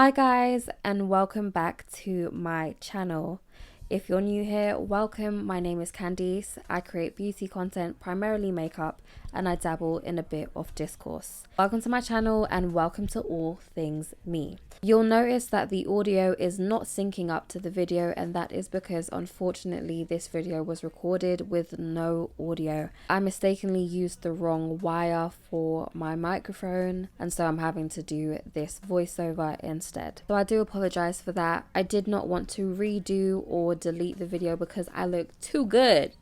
Hi guys, and welcome back to my channel. If you're new here, welcome. My name is Candice. I create beauty content, primarily makeup, and I dabble in a bit of discourse. Welcome to my channel and welcome to all things me. You'll notice that the audio is not syncing up to the video, and that is because unfortunately this video was recorded with no audio. I mistakenly used the wrong wire for my microphone, and so I'm having to do this voiceover instead. So I do apologize for that. I did not want to redo or delete the video because I look too good.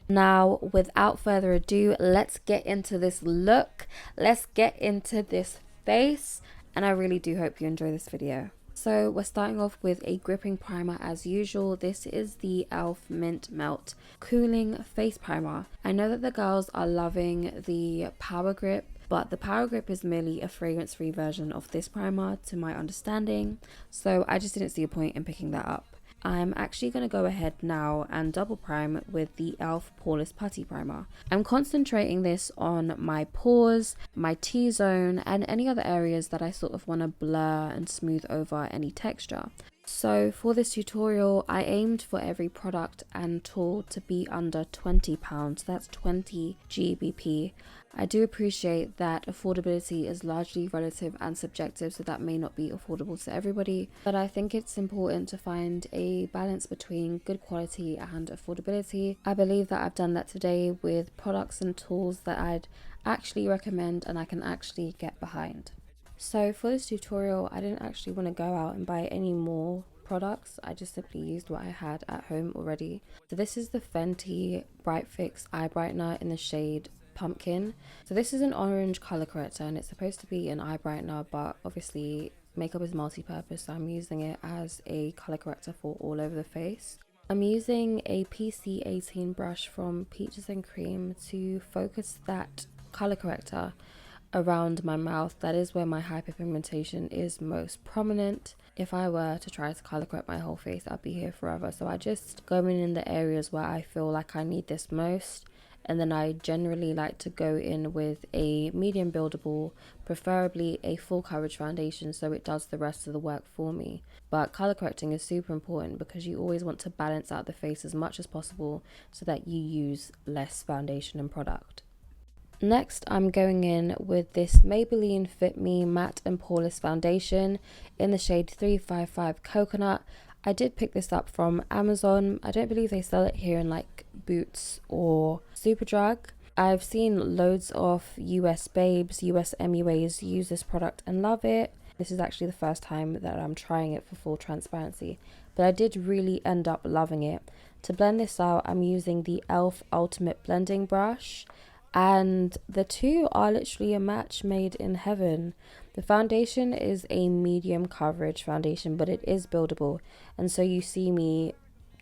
Now, without further ado, let's get into this look. Let's get into this face. And I really do hope you enjoy this video. So we're starting off with a gripping primer as usual. This is the e.l.f. Mint Melt Cooling Face Primer. I know that the girls are loving the Power Grip, but the Power Grip is merely a fragrance-free version of this primer to my understanding. So I just didn't see a point in picking that up. I'm actually going to go ahead now and double prime with the e.l.f. Poreless Putty Primer. I'm concentrating this on my pores, my T-zone, and any other areas that I sort of want to blur and smooth over any texture. So for this tutorial, I aimed for every product and tool to be under £20. That's 20 GBP. I do appreciate that affordability is largely relative and subjective, so that may not be affordable to everybody, but I think it's important to find a balance between good quality and affordability. I believe that I've done that today with products and tools that I'd actually recommend and I can actually get behind. So for this tutorial, I didn't actually want to go out and buy any more products. I just simply used what I had at home already. So this is the Fenty Bright Fix Eye Brightener in the shade Pumpkin. So this is an orange color corrector and it's supposed to be an eye brightener, but obviously makeup is multi-purpose, so I'm using it as a color corrector for all over the face. I'm using a PC18 brush from Peaches and Cream to focus that color corrector around my mouth. That is where my hyperpigmentation is most prominent. If I were to try to color correct my whole face, I'd be here forever. So I just go in the areas where I feel like I need this most, and then I generally like to go in with a medium buildable, preferably a full coverage foundation, so it does the rest of the work for me. But color correcting is super important because you always want to balance out the face as much as possible so that you use less foundation and product. Next, I'm going in with this Maybelline Fit Me Matte and Poreless Foundation in the shade 355 Coconut. I did pick this up from Amazon. I don't believe they sell it here in like Boots or Superdrug. I've seen loads of US babes, US MUAs use this product and love it. This is actually the first time that I'm trying it for full transparency, but I did really end up loving it. To blend this out, I'm using the e.l.f. Ultimate Blending Brush, and the two are literally a match made in heaven. The foundation is a medium coverage foundation, but it is buildable, and so you see me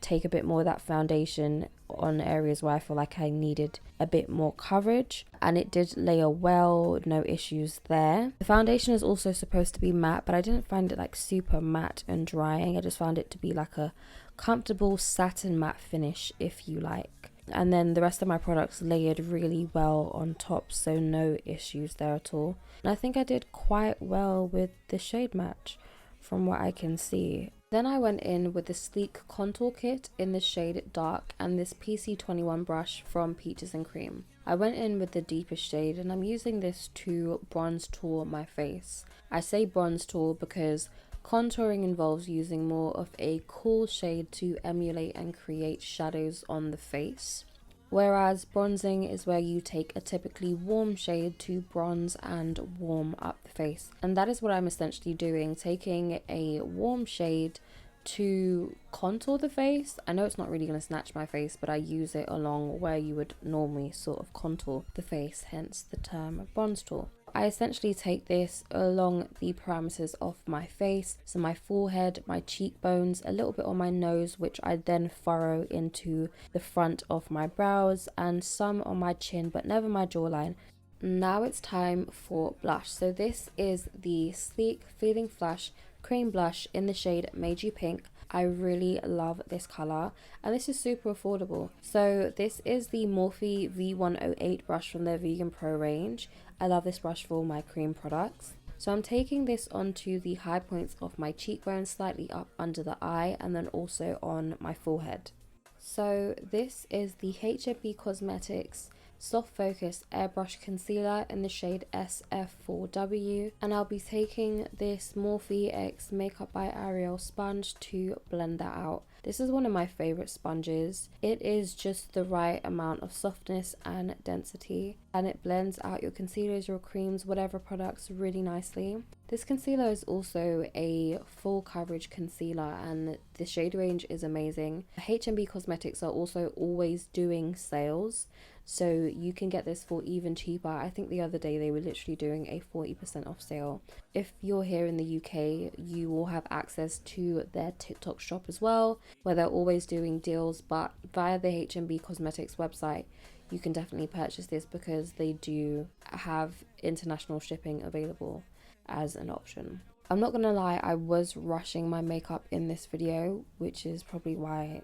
take a bit more of that foundation on areas where I feel like I needed a bit more coverage, and it did layer well, no issues there. The foundation is also supposed to be matte, but I didn't find it like super matte and drying. I just found it to be like a comfortable satin matte finish, if you like. And then the rest of my products layered really well on top, so no issues there at all. And I think I did quite well with the shade match from what I can see. Then I went in with the Sleek Contour Kit in the shade Dark and this PC21 brush from Peaches and Cream. I went in with the deepest shade and I'm using this to bronze tour my face. I say bronze tour because contouring involves using more of a cool shade to emulate and create shadows on the face, whereas bronzing is where you take a typically warm shade to bronze and warm up the face. And that is what I'm essentially doing, taking a warm shade to contour the face. I know it's not really going to snatch my face, but I use it along where you would normally sort of contour the face, hence the term bronze tour. I essentially take this along the parameters of my face, so my forehead, my cheekbones, a little bit on my nose, which I then furrow into the front of my brows, and some on my chin, but never my jawline. Now it's time for blush. So this is the Sleek Feeling Flush Cream Blush in the shade Made You Pink. I really love this color and this is super affordable. So this is the Morphe V108 brush from their Vegan Pro range. I love this brush for all my cream products. So I'm taking this onto the high points of my cheekbones, slightly up under the eye, and then also on my forehead. So this is the Heyyyy Cosmetics Soft Focus Airbrush Concealer in the shade SF4W, and I'll be taking this Morphe X Makeup by Ariel sponge to blend that out. This is one of my favorite sponges. It is just the right amount of softness and density, and it blends out your concealers, your creams, whatever products really nicely. This concealer is also a full coverage concealer, and the shade range is amazing. Heyyyy Cosmetics are also always doing sales, so you can get this for even cheaper. I think the other day they were literally doing a 40% off sale. If you're here in the UK, you will have access to their TikTok shop as well, where they're always doing deals, but via the Heyyyy Cosmetics website, you can definitely purchase this because they do have international shipping available as an option. I'm not gonna lie, I was rushing my makeup in this video, which is probably why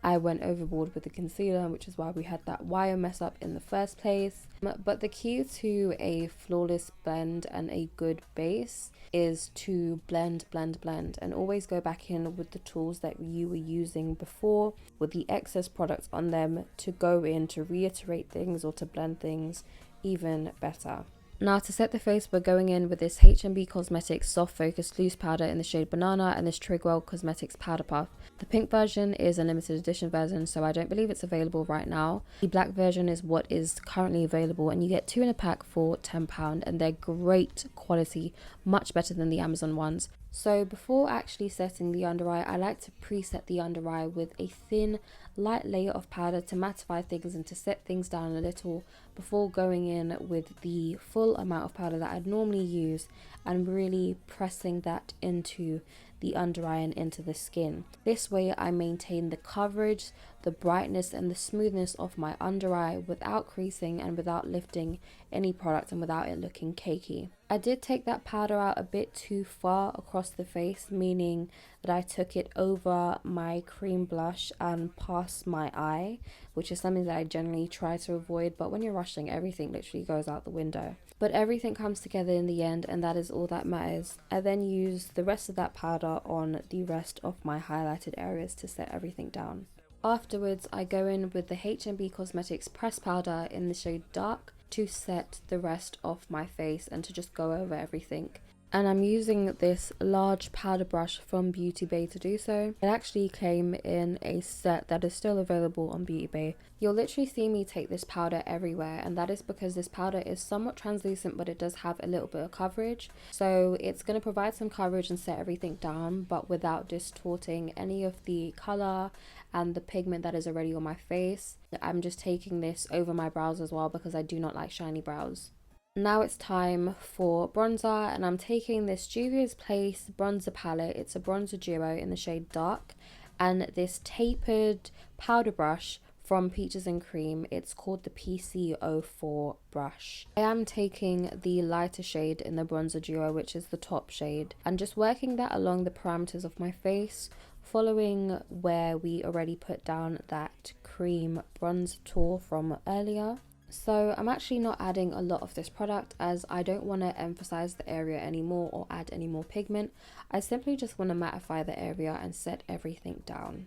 I went overboard with the concealer, which is why we had that wire mess up in the first place. But the key to a flawless blend and a good base is to blend, and always go back in with the tools that you were using before with the excess products on them to go in to reiterate things or to blend things even better. Now to set the face, we're going in with this Heyyyy Cosmetics Soft Focus Loose Powder in the shade Banana and this Trigwell Cosmetics Powder Puff. The pink version is a limited edition version, so I don't believe it's available right now. The black version is what is currently available, and you get 2 in a pack for £10, and they're great quality, much better than the Amazon ones. So before actually setting the under eye, I like to preset the under eye with a thin, light layer of powder to mattify things and to set things down a little before going in with the full amount of powder that I'd normally use and really pressing that into the under eye and into the skin. This way I maintain the coverage, the brightness and the smoothness of my under eye without creasing and without lifting any product and without it looking cakey. I did take that powder out a bit too far across the face, meaning that I took it over my cream blush and past my eye, which is something that I generally try to avoid, but when you're rushing, everything literally goes out the window. But everything comes together in the end, and that is all that matters. I then use the rest of that powder on the rest of my highlighted areas to set everything down. Afterwards, I go in with the Heyyyy Cosmetics Press Powder in the shade Dark to set the rest of my face and to just go over everything. And I'm using this large powder brush from Beauty Bay to do so. It actually came in a set that is still available on Beauty Bay. You'll literally see me take this powder everywhere, and that is because this powder is somewhat translucent, but it does have a little bit of coverage. So it's going to provide some coverage and set everything down, but without distorting any of the color and the pigment that is already on my face. I'm just taking this over my brows as well because I do not like shiny brows. Now it's time for bronzer, and I'm taking this Juvia's Place bronzer palette. It's a bronzer duo in the shade Dark, and this tapered powder brush from Peaches and Cream. It's called the PC04 brush. I am taking the lighter shade in the bronzer duo, which is the top shade, and just working that along the parameters of my face, following where we already put down that cream bronze tool from earlier. So I'm actually not adding a lot of this product as I don't want to emphasize the area anymore or add any more pigment. I simply just want to mattify the area and set everything down.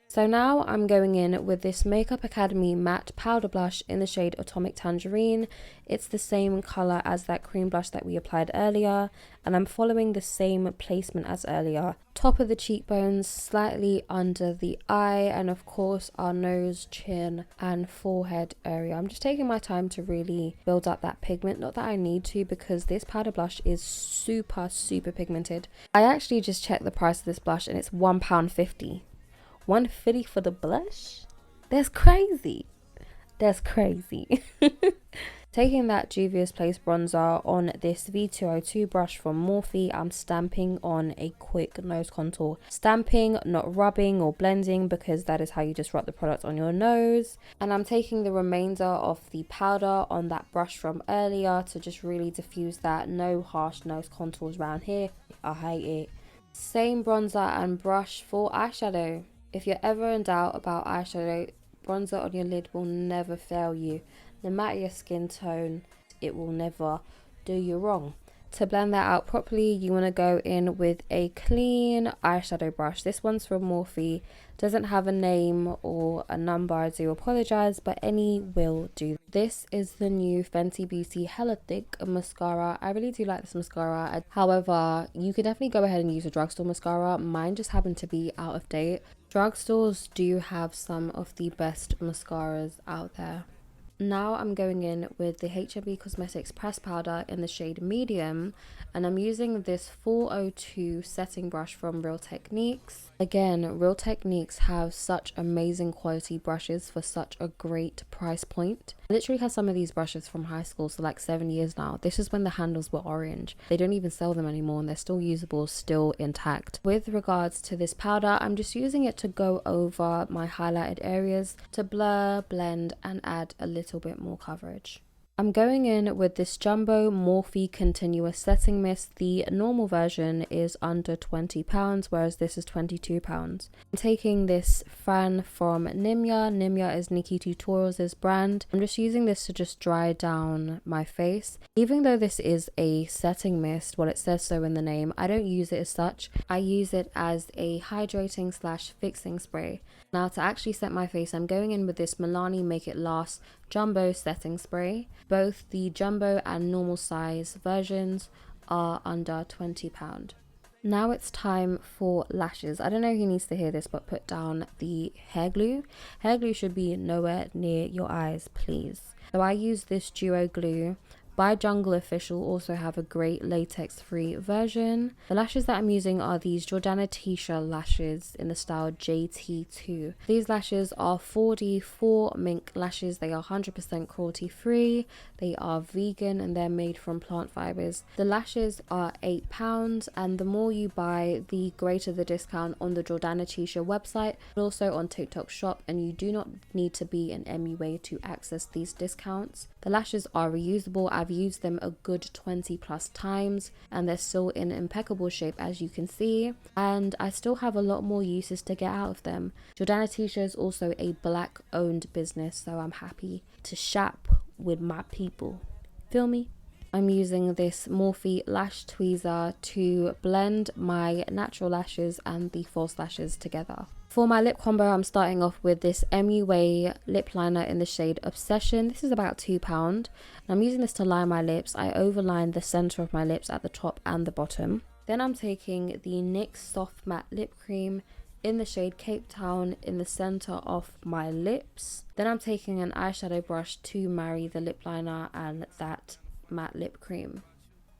So now I'm going in with this Makeup Academy matte powder blush in the shade Atomic Tangerine. It's the same color as that cream blush that we applied earlier, and I'm following the same placement as earlier. Top of the cheekbones, slightly under the eye, and of course our nose, chin and forehead area. I'm just taking my time to really build up that pigment. Not that I need to, because this powder blush is super pigmented. I actually just checked the price of this blush and it's £1.50. $1.50 for the blush? That's crazy. Taking that Juvia's Place bronzer on this V202 brush from Morphe, I'm stamping on a quick nose contour. Stamping, not rubbing or blending, because that is how you just rub the product on your nose. And I'm taking the remainder of the powder on that brush from earlier to just really diffuse that. No harsh nose contours around here. I hate it. Same bronzer and brush for eyeshadow. If you're ever in doubt about eyeshadow, bronzer on your lid will never fail you. No matter your skin tone, it will never do you wrong. To blend that out properly, you want to go in with a clean eyeshadow brush. This one's from Morphe. Doesn't have a name or a number, I do apologize, but any will do. This is the new Fenty Beauty Hella Thick mascara. I really do like this mascara. However, you could definitely go ahead and use a drugstore mascara. Mine just happened to be out of date. Drugstores do have some of the best mascaras out there. Now I'm going in with the Heyyyy Cosmetics press powder in the shade medium, and I'm using this 402 setting brush from Real Techniques. Again, Real Techniques have such amazing quality brushes for such a great price point. I literally have some of these brushes from high school, so like 7 years now. This is when the handles were orange. They don't even sell them anymore and they're still usable, still intact. With regards to this powder, I'm just using it to go over my highlighted areas to blur, blend and add a little bit more coverage. I'm going in with this Jumbo Morphe Continuous Setting Mist. The normal version is under £20, whereas this is £22. I'm taking this fan from Nimya. Nimya is Nikki Tutorials' brand. I'm just using this to just dry down my face. Even though this is a setting mist, well, it says so in the name, I don't use it as such. I use it as a hydrating / fixing spray. Now to actually set my face, I'm going in with this Milani Make It Last Jumbo Setting Spray. Both the jumbo and normal size versions are under £20. Now it's time for lashes. I don't know who needs to hear this, but put down the hair glue. Hair glue should be nowhere near your eyes, please. So I use this duo glue. By Jungle Official also have a great latex free version. The lashes that I'm using are these Jordana Tisha lashes in the style JT2. These lashes are 4D4 mink lashes. They are 100% cruelty free. They are vegan and they're made from plant fibers. The lashes are £8, and the more you buy, the greater the discount on the Jordana Tisha website, but also on TikTok shop, and you do not need to be an MUA to access these discounts. The lashes are reusable. I've used them a good 20+ times and they're still in impeccable shape, as you can see, and I still have a lot more uses to get out of them. Jordana Tisha is also a black owned business, so I'm happy to shop with my people. Feel me? I'm using this Morphe lash tweezer to blend my natural lashes and the false lashes together. For my lip combo, I'm starting off with this MUA lip liner in the shade Obsession. This is about £2. And I'm using this to line my lips. I overline the center of my lips at the top and the bottom. Then I'm taking the NYX Soft Matte Lip Cream in the shade Cape Town in the center of my lips. Then I'm taking an eyeshadow brush to marry the lip liner and that matte lip cream.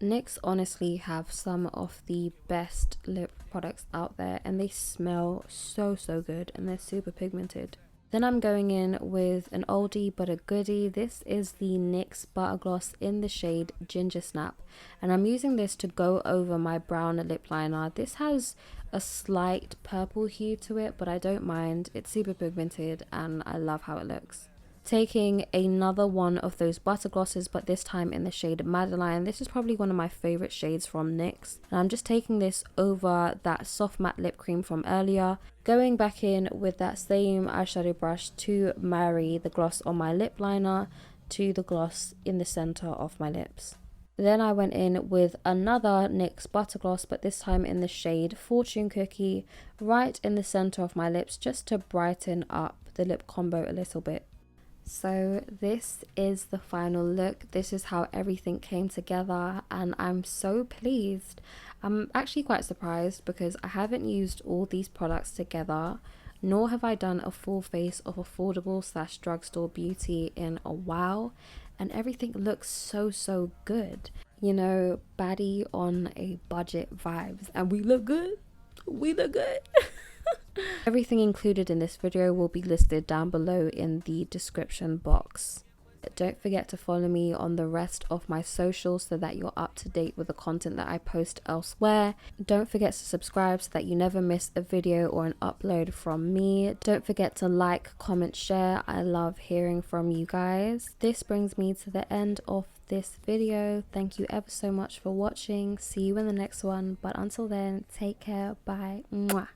NYX honestly have some of the best lip products out there, and they smell so good, and they're super pigmented. Then I'm going in with an oldie but a goodie. This is the NYX Butter Gloss in the shade Ginger Snap, and I'm using this to go over my brown lip liner. This has a slight purple hue to it, but I don't mind. It's super pigmented and I love how it looks. Taking another one of those butter glosses, but this time in the shade Madeline. This is probably one of my favorite shades from NYX, and I'm just taking this over that soft matte lip cream from earlier, going back in with that same eyeshadow brush to marry the gloss on my lip liner to the gloss in the center of my lips. Then I went in with another NYX Butter Gloss, but this time in the shade Fortune Cookie, right in the center of my lips, just to brighten up the lip combo a little bit. So this is the final look. This is how everything came together, and I'm so pleased. I'm actually quite surprised because I haven't used all these products together, nor have I done a full face of affordable / drugstore beauty in a while, and everything looks so good. You know, baddie on a budget vibes, and we look good. We look good. Everything included in this video will be listed down below in the description box. Don't forget to follow me on the rest of my socials so that you're up to date with the content that I post elsewhere. Don't forget to subscribe so that you never miss a video or an upload from me. Don't forget to like, comment, share. I love hearing from you guys. This brings me to the end of this video. Thank you ever so much for watching. See you in the next one, but until then, take care. Bye. Mwah.